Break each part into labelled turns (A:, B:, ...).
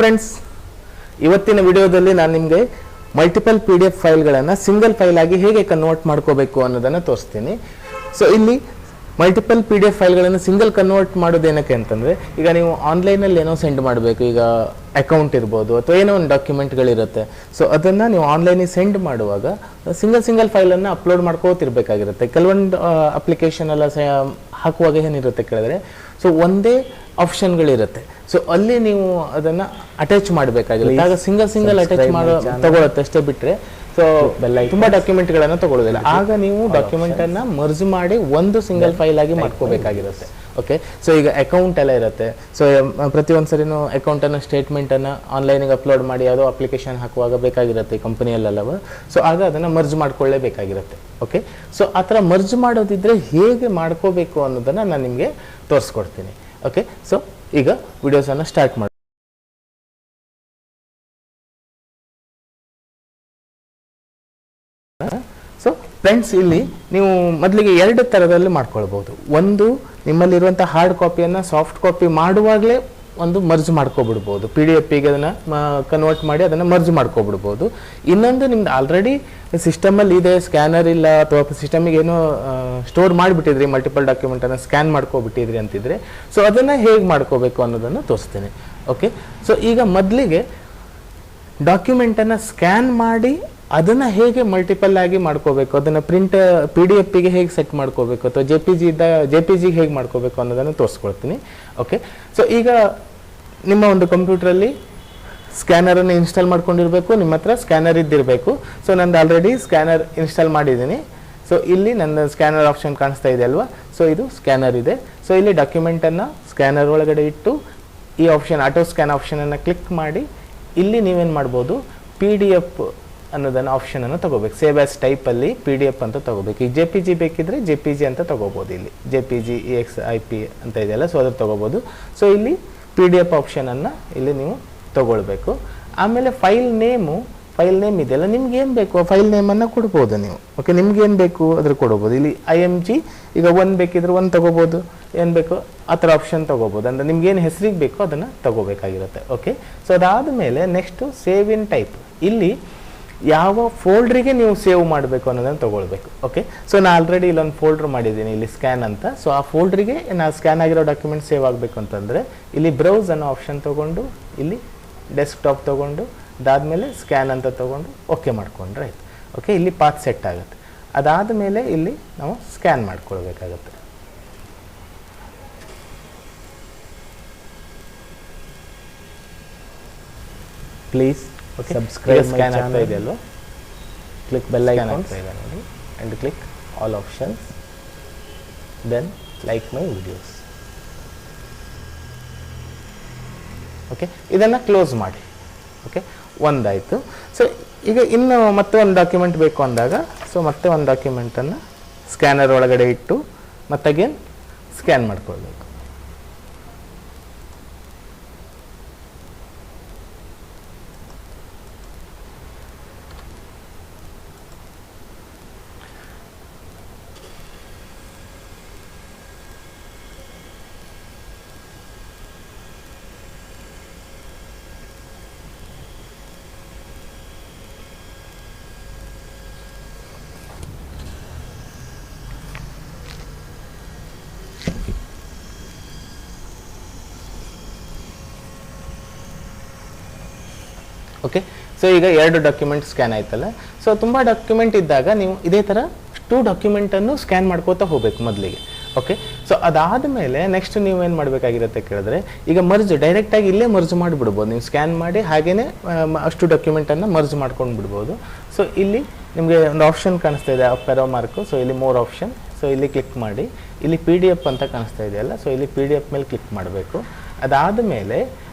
A: Friends, ಇವತ್ತಿನ ವಿಡಿಯೋದಲ್ಲಿ ನಾನು ನಿಮಗೆ ಮಲ್ಟಿಪಲ್ PDF ಫೈಲ್ಗಳನ್ನು ಸಿಂಗಲ್ ಫೈಲ್ ಆಗಿ ಹೇಗೆ ಕನ್ವರ್ಟ್ ಮಾಡ್ಕೋಬೇಕು ಅನ್ನೋದನ್ನು ತೋರಿಸ್ತೀನಿ. ಸೊ ಇಲ್ಲಿ ಮಲ್ಟಿಪಲ್ PDF ಫೈಲ್ಗಳನ್ನು ಸಿಂಗಲ್ ಕನ್ವರ್ಟ್ ಮಾಡೋದೇನಕ್ಕೆ ಅಂತಂದರೆ, ಈಗ ನೀವು ಆನ್ಲೈನಲ್ಲಿ ಏನೋ ಸೆಂಡ್ ಮಾಡಬೇಕು, ಈಗ ಅಕೌಂಟ್ ಇರ್ಬೋದು ಅಥವಾ ಏನೋ ಒಂದು ಡಾಕ್ಯುಮೆಂಟ್ಗಳಿರುತ್ತೆ. ಸೊ ಅದನ್ನು ನೀವು ಆನ್ಲೈನಿಗೆ ಸೆಂಡ್ ಮಾಡುವಾಗ ಸಿಂಗಲ್ ಫೈಲನ್ನು ಅಪ್ಲೋಡ್ ಮಾಡ್ಕೋತಿರ್ಬೇಕಾಗಿರುತ್ತೆ. ಕೆಲವೊಂದು ಅಪ್ಲಿಕೇಶನ್ ಎಲ್ಲ ಹಾಕುವಾಗ ಏನಿರುತ್ತೆ ಕೇಳಿದ್ರೆ, ಸೊ ಒಂದೇ ಆಪ್ಷನ್ಗಳಿರುತ್ತೆ. ಸೊ ಅಲ್ಲಿ ನೀವು ಅದನ್ನು ಅಟ್ಯಾಚ್ ಮಾಡಬೇಕಾಗಿರುತ್ತೆ. ಆಗ ಸಿಂಗಲ್ ಅಟ್ಯಾಚ್ ಮಾಡೋ ತಗೊಳುತ್ತೆ ಅಷ್ಟೇ, ಬಿಟ್ಟರೆ ಸೊ ತುಂಬ ಡಾಕ್ಯುಮೆಂಟ್ಗಳನ್ನು ತಗೊಳ್ಳೋದಿಲ್ಲ. ಆಗ ನೀವು ಡಾಕ್ಯುಮೆಂಟನ್ನು ಮರ್ಜ್ ಮಾಡಿ ಒಂದು ಸಿಂಗಲ್ ಫೈಲ್ ಆಗಿ ಮಾಡ್ಕೋಬೇಕಾಗಿರುತ್ತೆ. ಓಕೆ, ಸೊ ಈಗ ಅಕೌಂಟ್ ಎಲ್ಲ ಇರುತ್ತೆ. ಸೊ ಪ್ರತಿಯೊಂದು ಸರಿನೂ ಅಕೌಂಟನ್ನು ಸ್ಟೇಟ್ಮೆಂಟನ್ನು ಆನ್ಲೈನಿಗೆ ಅಪ್ಲೋಡ್ ಮಾಡಿ ಯಾವುದೋ ಅಪ್ಲಿಕೇಶನ್ ಹಾಕುವಾಗ ಬೇಕಾಗಿರುತ್ತೆ ಕಂಪನಿಯಲ್ಲೆಲ್ಲವ. ಸೊ ಆಗ ಅದನ್ನು ಮರ್ಜ್ ಮಾಡ್ಕೊಳ್ಳೇಬೇಕಾಗಿರುತ್ತೆ. ಓಕೆ, ಸೊ ಆ ಥರ ಮರ್ಜ್ ಮಾಡೋದಿದ್ರೆ ಹೇಗೆ ಮಾಡ್ಕೋಬೇಕು ಅನ್ನೋದನ್ನು ನಾನು ನಿಮಗೆ ತೋರಿಸ್ಕೊಡ್ತೀನಿ. ಓಕೆ, ಸೊ ಈಗ ವಿಡಿಯೋಸನ್ನು ಸ್ಟಾರ್ಟ್ ಮಾಡಿ. ಸೊ ಫ್ರೆಂಡ್ಸ್, ಇಲ್ಲಿ ನೀವು ಮೊದಲಿಗೆ ಎರಡು ಥರದಲ್ಲಿ ಮಾಡ್ಕೊಳ್ಬೋದು. ಒಂದು, ನಿಮ್ಮಲ್ಲಿರುವಂಥ ಹಾರ್ಡ್ ಕಾಪಿಯನ್ನು ಸಾಫ್ಟ್ ಕಾಪಿ ಮಾಡುವಾಗಲೇ ಒಂದು ಮರ್ಜ್ ಮಾಡ್ಕೊಬಿಡ್ಬೋದು, PDF-ಗೆ ಅದನ್ನು ಕನ್ವರ್ಟ್ ಮಾಡಿ ಅದನ್ನು ಮರ್ಜ್ ಮಾಡ್ಕೊಬಿಡ್ಬೋದು. ಇನ್ನೊಂದು, ನಿಮ್ದು ಆಲ್ರೆಡಿ ಸಿಸ್ಟಮಲ್ಲಿ ಇದೆ, ಸ್ಕ್ಯಾನರ್ ಇಲ್ಲ ಅಥವಾ ಸಿಸ್ಟಮಿಗೆ ಏನೋ ಸ್ಟೋರ್ ಮಾಡಿಬಿಟ್ಟಿದ್ರಿ, ಮಲ್ಟಿಪಲ್ ಡಾಕ್ಯುಮೆಂಟನ್ನು ಸ್ಕ್ಯಾನ್ ಮಾಡ್ಕೊಬಿಟ್ಟಿದ್ರಿ ಅಂತಿದ್ರೆ, ಸೊ ಅದನ್ನು ಹೇಗೆ ಮಾಡ್ಕೋಬೇಕು ಅನ್ನೋದನ್ನು ತೋರಿಸ್ತೀನಿ. ಓಕೆ, ಸೊ ಈಗ ಮೊದಲಿಗೆ ಡಾಕ್ಯುಮೆಂಟನ್ನು ಸ್ಕ್ಯಾನ್ ಮಾಡಿ ಅದನ್ನು ಹೇಗೆ ಮಲ್ಟಿಪಲ್ ಆಗಿ ಮಾಡ್ಕೋಬೇಕು, ಅದನ್ನು PDF-ಗೆ ಹೇಗೆ ಸೆಟ್ ಮಾಡ್ಕೋಬೇಕು ಅಥವಾ JPG ಹೇಗೆ ಮಾಡ್ಕೋಬೇಕು ಅನ್ನೋದನ್ನು ತೋರಿಸ್ಕೊಳ್ತೀನಿ. ಓಕೆ, ಸೊ ಈಗ ನಿಮ್ಮ ಒಂದು ಕಂಪ್ಯೂಟ್ರಲ್ಲಿ ಸ್ಕ್ಯಾನರನ್ನು ಇನ್ಸ್ಟಾಲ್ ಮಾಡ್ಕೊಂಡಿರಬೇಕು, ನಿಮ್ಮ ಹತ್ರ ಸ್ಕ್ಯಾನರ್ ಇದ್ದಿರಬೇಕು. ಸೊ ನಂದು ಆಲ್ರೆಡಿ ಸ್ಕ್ಯಾನರ್ ಇನ್ಸ್ಟಾಲ್ ಮಾಡಿದ್ದೀನಿ. ಸೊ ಇಲ್ಲಿ ನನ್ನ ಸ್ಕ್ಯಾನರ್ ಆಪ್ಷನ್ ಕಾಣಿಸ್ತಾ ಇದೆ ಅಲ್ವಾ. ಸೊ ಇದು ಸ್ಕ್ಯಾನರ್ ಇದೆ. ಸೊ ಇಲ್ಲಿ ಡಾಕ್ಯುಮೆಂಟನ್ನು ಸ್ಕ್ಯಾನರ್ ಒಳಗಡೆ ಇಟ್ಟು ಈ ಆಪ್ಷನ್ ಆಟೋ ಸ್ಕ್ಯಾನ್ ಆಪ್ಷನನ್ನು ಕ್ಲಿಕ್ ಮಾಡಿ ಇಲ್ಲಿ ನೀವೇನು ಮಾಡ್ಬೋದು, PDF ಅನ್ನೋದನ್ನು ಆಪ್ಷನನ್ನು ತಗೋಬೇಕು. ಸೇವ್ ಆಸ್ ಟೈಪಲ್ಲಿ PDF ಅಂತ ತಗೋಬೇಕು. ಈಗ JPG ಬೇಕಿದ್ರೆ JPG ಅಂತ ತಗೋಬೋದು. ಇಲ್ಲಿ JPG EXIP ಅಂತ ಇದೆಯಲ್ಲ, ಸೊ ಅದ್ರ ತಗೋಬೋದು. ಸೊ ಇಲ್ಲಿ PDF ಆಪ್ಷನನ್ನು ಇಲ್ಲಿ ನೀವು ತಗೊಳ್ಬೇಕು. ಆಮೇಲೆ ಫೈಲ್ ನೇಮ್ ಇದೆಯಲ್ಲ, ನಿಮ್ಗೆ ಏನು ಬೇಕು ಆ ಫೈಲ್ ನೇಮನ್ನು ಕೊಡ್ಬೋದು ನೀವು. ಓಕೆ, ನಿಮ್ಗೆ ಏನು ಬೇಕು ಅದ್ರ ಕೊಡ್ಬೋದು. ಇಲ್ಲಿ IMG ಈಗ ಒಂದು ಬೇಕಿದ್ರೆ ಒಂದು ತಗೋಬೋದು, ಏನು ಬೇಕು ಆ ಥರ ಆಪ್ಷನ್ ತಗೋಬೋದು. ಅಂದರೆ ನಿಮ್ಗೆ ಏನು ಹೆಸರಿಗೆ ಬೇಕೋ ಅದನ್ನು ತಗೋಬೇಕಾಗಿರುತ್ತೆ. ಓಕೆ, ಸೊ ಅದಾದಮೇಲೆ ನೆಕ್ಸ್ಟು ಸೇವ್ ಇನ್ ಟೈಪ್. ಇಲ್ಲಿ ಯಾವ ಫೋಲ್ಡ್ರಿಗೆ ನೀವು ಸೇವ್ ಮಾಡಬೇಕು ಅನ್ನೋದನ್ನು ತಗೊಳ್ಬೇಕು. ಓಕೆ, ಸೊ ನಾನು ಆಲ್ರೆಡಿ ಇಲ್ಲೊಂದು ಫೋಲ್ಡ್ರ್ ಮಾಡಿದ್ದೀನಿ, ಇಲ್ಲಿ ಸ್ಕ್ಯಾನ್ ಅಂತ. ಸೊ ಆ ಫೋಲ್ಡ್ರಿಗೆ ನಾನು ಸ್ಕ್ಯಾನ್ ಆಗಿರೋ ಡಾಕ್ಯುಮೆಂಟ್ ಸೇವ್ ಆಗಬೇಕು ಅಂತಂದರೆ ಇಲ್ಲಿ ಬ್ರೌಸ್ ಅನ್ನೋ ಆಪ್ಷನ್ ತೊಗೊಂಡು ಇಲ್ಲಿ ಡೆಸ್ಕ್ಟಾಪ್ ತೊಗೊಂಡು ಅದಾದಮೇಲೆ ಸ್ಕ್ಯಾನ್ ಅಂತ ತೊಗೊಂಡು ಓಕೆ ಮಾಡ್ಕೊಂಡ್ರೆ ಆಯಿತು. ಓಕೆ, ಇಲ್ಲಿ ಪಾತ್ ಸೆಟ್ ಆಗುತ್ತೆ. ಅದಾದಮೇಲೆ ಇಲ್ಲಿ ನಾವು ಸ್ಕ್ಯಾನ್ ಮಾಡ್ಕೊಳ್ಬೇಕಾಗತ್ತೆ. ಪ್ಲೀಸ್ ಓಕೆ, ಸಬ್ಸ್ಕ್ರೈಬ್ ಸ್ಕ್ಯಾನ್ ಆಗ್ತಾ ಇದೆಯಲ್ವ, ಕ್ಲಿಕ್ ಬೆಲ್ ಐಕಾನ್ ಆಗ್ತಾ ಇದೆ ನೋಡಿ, and click all options, then like my videos. Okay, ಇದನ್ನು ಕ್ಲೋಸ್ ಮಾಡಿ. ಓಕೆ, ಒಂದಾಯಿತು. ಸೊ ಈಗ ಇನ್ನು ಮತ್ತೆ ಒಂದು ಡಾಕ್ಯುಮೆಂಟ್ ಬೇಕು ಅಂದಾಗ, ಸೊ ಮತ್ತೆ ಒಂದು ಡಾಕ್ಯುಮೆಂಟನ್ನು ಸ್ಕ್ಯಾನರ್ ಒಳಗಡೆ ಇಟ್ಟು ಮತ್ತಗೇನ್ ಸ್ಕ್ಯಾನ್ ಮಾಡ್ಕೊಳ್ಬೇಕು. ಓಕೆ, ಸೊ ಈಗ ಎರಡು ಡಾಕ್ಯುಮೆಂಟ್ ಸ್ಕ್ಯಾನ್ ಆಯ್ತಲ್ಲ. ಸೊ ತುಂಬ ಡಾಕ್ಯುಮೆಂಟ್ ಇದ್ದಾಗ ನೀವು ಇದೇ ಥರ 2 ಡಾಕ್ಯುಮೆಂಟನ್ನು ಸ್ಕ್ಯಾನ್ ಮಾಡ್ಕೋತಾ ಹೋಗ್ಬೇಕು ಮೊದಲಿಗೆ. ಓಕೆ, ಸೊ ಅದಾದಮೇಲೆ ನೆಕ್ಸ್ಟ್ ನೀವೇನು ಮಾಡಬೇಕಾಗಿರುತ್ತೆ ಕೇಳಿದ್ರೆ, ಈಗ ಡೈರೆಕ್ಟಾಗಿ ಇಲ್ಲೇ ಮರ್ಜ್ ಮಾಡಿಬಿಡ್ಬೋದು. ನೀವು ಸ್ಕ್ಯಾನ್ ಮಾಡಿ ಹಾಗೆಯೇ ಅಷ್ಟು ಡಾಕ್ಯುಮೆಂಟನ್ನು ಮರ್ಜ್ ಮಾಡ್ಕೊಂಡು ಬಿಡ್ಬೋದು. ಸೊ ಇಲ್ಲಿ ನಿಮಗೆ ಒಂದು ಆಪ್ಷನ್ ಕಾಣಿಸ್ತಾ ಇದೆ, ಪೆರೋ ಮಾರ್ಕು. ಸೊ ಇಲ್ಲಿ ಮೋರ್ ಆಪ್ಷನ್. ಸೊ ಇಲ್ಲಿ ಕ್ಲಿಕ್ ಮಾಡಿ ಇಲ್ಲಿ PDF ಅಂತ ಕಾಣಿಸ್ತಾ ಇದೆಯಲ್ಲ, ಸೊ ಇಲ್ಲಿ PDF ಮೇಲೆ ಕ್ಲಿಕ್ ಮಾಡಬೇಕು. ಅದಾದಮೇಲೆ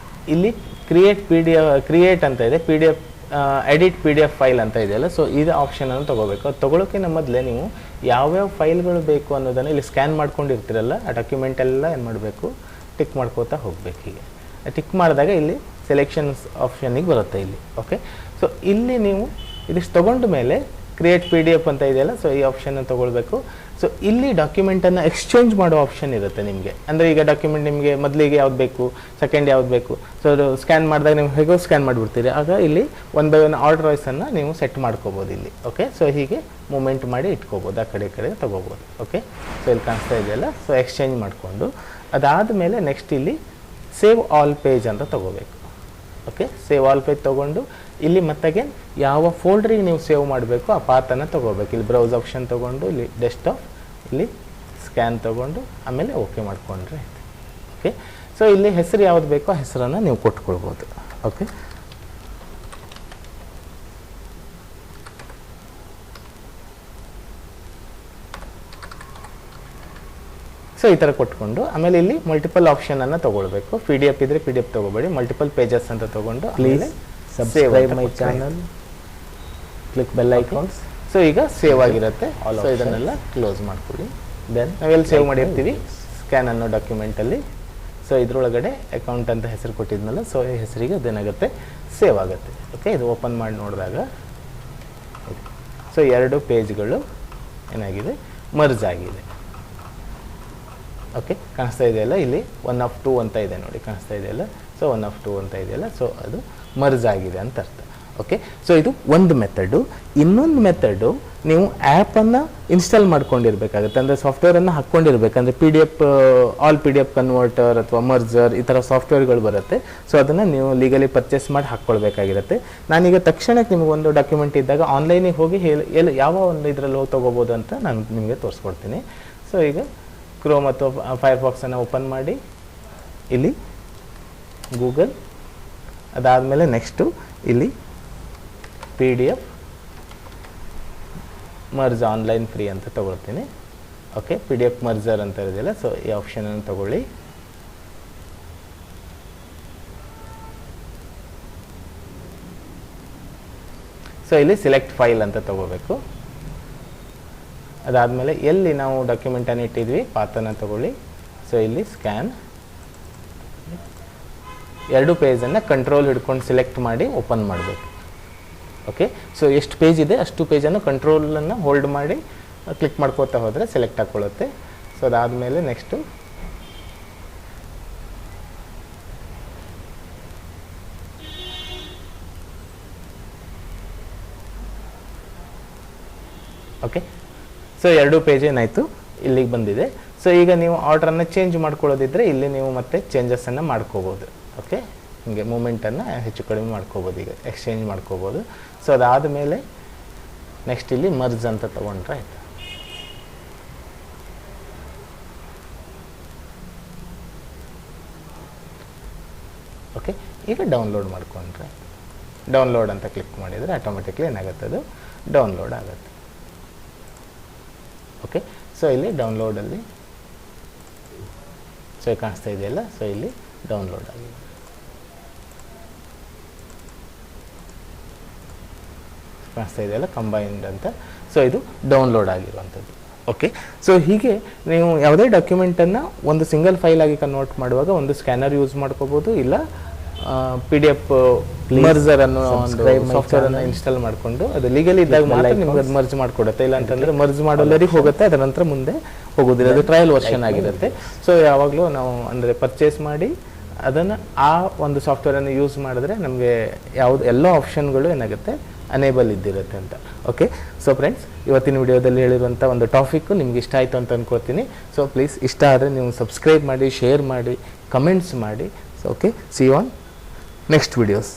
A: ಇಲ್ಲಿ ಕ್ರಿಯೇಟ್ ಅಂತ ಇದೆ, ಎಡಿಟ್ PDF ಫೈಲ್ ಅಂತ ಇದೆಯಲ್ಲ, ಸೊ ಇದು ಆಪ್ಷನನ್ನು ತೊಗೋಬೇಕು. ಅದು ತೊಗೊಳೋಕ್ಕಿಂತ ಮೊದಲೇ ನೀವು ಯಾವ್ಯಾವ ಫೈಲ್ಗಳು ಬೇಕು ಅನ್ನೋದನ್ನು ಇಲ್ಲಿ ಸ್ಕ್ಯಾನ್ ಮಾಡ್ಕೊಂಡಿರ್ತೀರಲ್ಲ, ಆ ಡಾಕ್ಯುಮೆಂಟ್ ಎಲ್ಲ ಏನು ಮಾಡಬೇಕು, ಟಿಕ್ ಮಾಡ್ಕೋತಾ ಹೋಗ್ಬೇಕು. ಹೀಗೆ ಟಿಕ್ ಮಾಡಿದಾಗ ಇಲ್ಲಿ ಸೆಲೆಕ್ಷನ್ಸ್ ಆಪ್ಷನಿಗೆ ಬರುತ್ತೆ ಇಲ್ಲಿ. ಓಕೆ, ಸೊ ಇಲ್ಲಿ ನೀವು ಇದಿಷ್ಟು ತೊಗೊಂಡ ಮೇಲೆ ಕ್ರಿಯೇಟ್ PDF ಅಂತ ಇದೆಯಲ್ಲ, ಸೊ ಈ ಆಪ್ಷನ್ನ ತೊಗೊಳ್ಬೇಕು. ಸೊ ಇಲ್ಲಿ ಡಾಕ್ಯುಮೆಂಟನ್ನು ಎಕ್ಸ್ಚೇಂಜ್ ಮಾಡೋ ಆಪ್ಷನ್ ಇರುತ್ತೆ ನಿಮಗೆ. ಅಂದರೆ ಈಗ ಡಾಕ್ಯುಮೆಂಟ್ ನಿಮಗೆ ಮೊದಲಿಗೆ ಯಾವ್ದು ಬೇಕು, ಸೆಕೆಂಡ್ ಯಾವ್ದು ಬೇಕು, ಸೊ ಅದು ಸ್ಕ್ಯಾನ್ ಮಾಡಿದಾಗ ನೀವು ಹೇಗೋ ಸ್ಕ್ಯಾನ್ ಮಾಡಿಬಿಡ್ತೀರಿ. ಆಗ ಇಲ್ಲಿ 1 by 1 ಆರ್ಡರ್ ವೈಸನ್ನು ನೀವು ಸೆಟ್ ಮಾಡ್ಕೋಬೋದು ಇಲ್ಲಿ. ಓಕೆ, ಸೊ ಹೀಗೆ ಮೂಮೆಂಟ್ ಮಾಡಿ ಇಟ್ಕೋಬೋದು, ಆ ಕಡೆ ತೊಗೋಬೋದು. ಓಕೆ, ಸೊ ಇಲ್ಲಿ ಕಾಣಿಸ್ತಾ ಇದೆಯಲ್ಲ, ಸೊ ಎಕ್ಸ್ಚೇಂಜ್ ಮಾಡಿಕೊಂಡು ಅದಾದಮೇಲೆ ನೆಕ್ಸ್ಟ್ ಇಲ್ಲಿ ಸೇವ್ ಆಲ್ ಪೇಜ್ ಅಂತ ತೊಗೋಬೇಕು. ಓಕೆ, ಸೇವ್ ಆಲ್ ಪೇಜ್ ತೊಗೊಂಡು ಇಲ್ಲಿ ಮತ್ತೆ ಯಾವ ಫೋಲ್ಡ್ರಿಗೆ ನೀವು ಸೇವ್ ಮಾಡಬೇಕು ಆ ಪಾತನ್ನು ತೊಗೋಬೇಕು. ಇಲ್ಲಿ ಬ್ರೌಸ್ ಆಪ್ಷನ್ ತೊಗೊಂಡು ಇಲ್ಲಿ ಡೆಸ್ಕ್ಟಾಪ್, ಇಲ್ಲಿ ಸ್ಕ್ಯಾನ್ ತೊಗೊಂಡು ಆಮೇಲೆ ಓಕೆ ಮಾಡಿಕೊಂಡ್ರೆ ಆಯ್ತು. ಓಕೆ, ಸೊ ಇಲ್ಲಿ ಹೆಸರು ಯಾವುದು ಬೇಕೋ ಆ ಹೆಸರನ್ನು ನೀವು ಕೊಟ್ಕೊಳ್ಬೋದು. ಓಕೆ, ಸೊ ಈ ಥರ ಕೊಟ್ಕೊಂಡು ಆಮೇಲೆ ಇಲ್ಲಿ ಮಲ್ಟಿಪಲ್ ಆಪ್ಷನನ್ನು ತೊಗೊಳ್ಬೇಕು. PDF ಇದ್ದರೆ PDF ತೊಗೋಬೇಡಿ, ಮಲ್ಟಿಪಲ್ ಪೇಜಸ್ ಅಂತ ತೊಗೊಂಡು please subscribe my channel, click bell icons. So ಈಗ ಸೇವ್ ಆಗಿರುತ್ತೆ. ಸೊ ಇದನ್ನೆಲ್ಲ ಕ್ಲೋಸ್ ಮಾಡ್ಕೊಳ್ಳಿ. ದೆನ್ ನಾವೆಲ್ಲಿ ಸೇವ್ ಮಾಡಿರ್ತೀವಿ ಸ್ಕ್ಯಾನ್ ಅನ್ನೋ ಡಾಕ್ಯುಮೆಂಟಲ್ಲಿ. ಸೊ ಇದರೊಳಗಡೆ ಅಕೌಂಟ್ ಅಂತ ಹೆಸರು ಕೊಟ್ಟಿದ್ನಲ್ಲ, ಸೊ ಈ ಹೆಸರಿಗೆ ಅದೇನಾಗುತ್ತೆ ಸೇವ್ ಆಗುತ್ತೆ. ಓಕೆ, ಇದು ಓಪನ್ ಮಾಡಿ ನೋಡಿದಾಗ ಸೊ 2 ಪೇಜ್ಗಳು ಏನಾಗಿದೆ ಮರ್ಜ್ ಆಗಿದೆ. ಓಕೆ, ಕಾಣಿಸ್ತಾ ಇದೆಯಲ್ಲ, ಇಲ್ಲಿ 1 of 2 ಅಂತ ಇದೆ ನೋಡಿ, ಕಾಣಿಸ್ತಾ ಇದೆಯಲ್ಲ. ಸೊ 1 of 2 ಅಂತ ಇದೆಯಲ್ಲ, ಸೊ ಅದು ಮರ್ಜ್ ಆಗಿದೆ ಅಂತ ಅರ್ಥ. ಓಕೆ, ಸೊ ಇದು ಒಂದು ಮೆಥಡು. ಇನ್ನೊಂದು ಮೆಥಡು, ನೀವು ಆ್ಯಪನ್ನು ಇನ್ಸ್ಟಾಲ್ ಮಾಡ್ಕೊಂಡಿರ್ಬೇಕಾಗುತ್ತೆ, ಅಂದರೆ ಸಾಫ್ಟ್ವೇರನ್ನು ಹಾಕ್ಕೊಂಡಿರ್ಬೇಕಂದ್ರೆ PDF ಆಲ್ PDF ಕನ್ವರ್ಟರ್ ಅಥವಾ ಮರ್ಜರ್ ಈ ಥರ ಸಾಫ್ಟ್ವೇರ್ಗಳು ಬರುತ್ತೆ. ಸೊ ಅದನ್ನು ನೀವು ಲೀಗಲಿ ಪರ್ಚೇಸ್ ಮಾಡಿ ಹಾಕ್ಕೊಳ್ಬೇಕಾಗಿರುತ್ತೆ. ನಾನೀಗ ತಕ್ಷಣಕ್ಕೆ ನಿಮಗೊಂದು ಡಾಕ್ಯುಮೆಂಟ್ ಇದ್ದಾಗ ಆನ್ಲೈನಿಗೆ ಹೋಗಿ ಎಲ್ಲಿ ಯಾವ ಒಂದು ಇದರಲ್ಲಿ ಹೋಗಿ ತೊಗೋಬೋದು ಅಂತ ನಾನು ನಿಮಗೆ ತೋರಿಸ್ಕೊಡ್ತೀನಿ. ಸೊ ಈಗ ಕ್ರೋಮ್ ಅಥವಾ ಫೈರ್ಫಾಕ್ಸನ್ನು ಓಪನ್ ಮಾಡಿ ಇಲ್ಲಿ ಗೂಗಲ್, ಅದಾದಮೇಲೆ ನೆಕ್ಸ್ಟು ಇಲ್ಲಿ PDF ಮರ್ಜ್ ಆನ್ಲೈನ್ ಫ್ರೀ ಅಂತ ತೊಗೊಳ್ತೀನಿ. ಓಕೆ, PDF ಮರ್ಜರ್ ಅಂತ ಇದೆಯಲ್ಲ, ಸೊ ಈ ಆಪ್ಷನನ್ನು ತೊಗೊಳ್ಳಿ. ಸೊ ಇಲ್ಲಿ ಸಿಲೆಕ್ಟ್ ಫೈಲ್ ಅಂತ ತೊಗೋಬೇಕು. ಅದಾದಮೇಲೆ ಎಲ್ಲಿ ನಾವು ಡಾಕ್ಯುಮೆಂಟನ್ನು ಇಟ್ಟಿದ್ವಿ ಪಾತನ್ನು ತೊಗೊಳ್ಳಿ. ಸೊ ಇಲ್ಲಿ ಸ್ಕ್ಯಾನ್ 2 ಪೇಜನ್ನು ಕಂಟ್ರೋಲ್ ಹಿಡ್ಕೊಂಡು ಸಿಲೆಕ್ಟ್ ಮಾಡಿ ಓಪನ್ ಮಾಡಬೇಕು. ಓಕೆ, ಸೊ ಎಷ್ಟು ಪೇಜ್ ಇದೆ ಅಷ್ಟು ಪೇಜನ್ನು ಕಂಟ್ರೋಲನ್ನು ಹೋಲ್ಡ್ ಮಾಡಿ ಕ್ಲಿಕ್ ಮಾಡ್ಕೋತಾ ಹೋದರೆ ಸೆಲೆಕ್ಟ್ ಹಾಕ್ಕೊಳ್ಳುತ್ತೆ. ಸೊ ಅದಾದಮೇಲೆ ನೆಕ್ಸ್ಟು ಓಕೆ, ಸೊ 2 ಪೇಜ್ ಏನಾಯಿತು ಇಲ್ಲಿಗೆ ಬಂದಿದೆ. ಸೊ ಈಗ ನೀವು ಆರ್ಡ್ರನ್ನು ಚೇಂಜ್ ಮಾಡ್ಕೊಳ್ಳೋದಿದ್ರೆ ಇಲ್ಲಿ ನೀವು ಮತ್ತೆ ಚೇಂಜಸನ್ನು ಮಾಡ್ಕೋಬೋದು. ಓಕೆ, ಹೀಗೆ ಮೂಮೆಂಟನ್ನು ಹೆಚ್ಚು ಕಡಿಮೆ ಮಾಡ್ಕೋಬೋದು, ಈಗ ಎಕ್ಸ್ಚೇಂಜ್ ಮಾಡ್ಕೋಬೋದು. ಸೊ ಅದಾದಮೇಲೆ ನೆಕ್ಸ್ಟ್ ಇಲ್ಲಿ ಮರ್ಜ್ ಅಂತ ತೊಗೊಂಡ್ರೆ ಆಯಿತು. ಓಕೆ, ಈಗ ಡೌನ್ಲೋಡ್ ಮಾಡ್ಕೊಂಡ್ರೆ ಡೌನ್ಲೋಡ್ ಅಂತ ಕ್ಲಿಕ್ ಮಾಡಿದರೆ ಆಟೋಮೆಟಿಕ್ಲಿ ಏನಾಗುತ್ತೆ, ಅದು ಡೌನ್ಲೋಡ್ ಆಗುತ್ತೆ. ಓಕೆ, ಸೊ ಇಲ್ಲಿ ಡೌನ್ಲೋಡಲ್ಲಿ ಸೊ ಕಾಣಿಸ್ತಾ ಇದೆಯಲ್ಲ, ಸೊ ಇಲ್ಲಿ ಡೌನ್ಲೋಡ್ ಆಗಿದೆ. ಕಾಣಿಸ್ತಾ ಇದೆಯಲ್ಲ ಕಂಬೈನ್ಡ್ ಅಂತ. ಸೊ ಇದು ಡೌನ್ಲೋಡ್ ಆಗಿರುವಂಥದ್ದು. ಓಕೆ, ಸೊ ಹೀಗೆ ನೀವು ಯಾವುದೇ ಡಾಕ್ಯುಮೆಂಟನ್ನು ಒಂದು ಸಿಂಗಲ್ ಫೈಲ್ ಆಗಿ ಕನ್ವರ್ಟ್ ಮಾಡುವಾಗ ಒಂದು ಸ್ಕ್ಯಾನರ್ ಯೂಸ್ ಮಾಡ್ಕೋಬೋದು, ಇಲ್ಲ PDF ಮರ್ಜರ್ ಅನ್ನೋ ಒಂದು ಸಾಫ್ಟ್ವೇರನ್ನು ಇನ್ಸ್ಟಾಲ್ ಮಾಡಿಕೊಂಡು ಅದು ಲೀಗಲಿ ಇದ್ದಾಗ ಮಾತ್ರ ನಿಮ್ಗೆ ಅದು ಮರ್ಜ್ ಮಾಡಿಕೊಡುತ್ತೆ. ಇಲ್ಲ ಅಂತಂದರೆ ಮರ್ಜ್ ಮಾಡೋಲ್ಲರಿಗೆ ಹೋಗುತ್ತೆ, ಅದರ ನಂತರ ಮುಂದೆ ಹೋಗೋದಿಲ್ಲ. ಅದು ಟ್ರಯಲ್ ವರ್ಷನ್ ಆಗಿರುತ್ತೆ. ಸೊ ಯಾವಾಗಲೂ ನಾವು ಅಂದರೆ ಪರ್ಚೇಸ್ ಮಾಡಿ ಅದನ್ನು ಆ ಒಂದು ಸಾಫ್ಟ್ವೇರನ್ನು ಯೂಸ್ ಮಾಡಿದ್ರೆ ನಮಗೆ ಯಾವುದು ಎಲ್ಲ ಆಪ್ಷನ್ಗಳು ಏನಾಗುತ್ತೆ ಅನೇಬಲ್ ಇದ್ದಿರುತ್ತೆ ಅಂತ. ಓಕೆ, ಸೊ ಫ್ರೆಂಡ್ಸ್, ಇವತ್ತಿನ ವಿಡಿಯೋದಲ್ಲಿ ಹೇಳಿರುವಂಥ ಒಂದು ಟಾಪಿಕ್ಕು ನಿಮ್ಗೆ ಇಷ್ಟ ಆಯಿತು ಅಂತ ಅಂದ್ಕೊಳ್ತೀನಿ. ಸೊ ಪ್ಲೀಸ್ ಇಷ್ಟ ಆದರೆ ನೀವು ಸಬ್ಸ್ಕ್ರೈಬ್ ಮಾಡಿ, ಶೇರ್ ಮಾಡಿ, ಕಮೆಂಟ್ಸ್ ಮಾಡಿ. So okay, see you on next videos.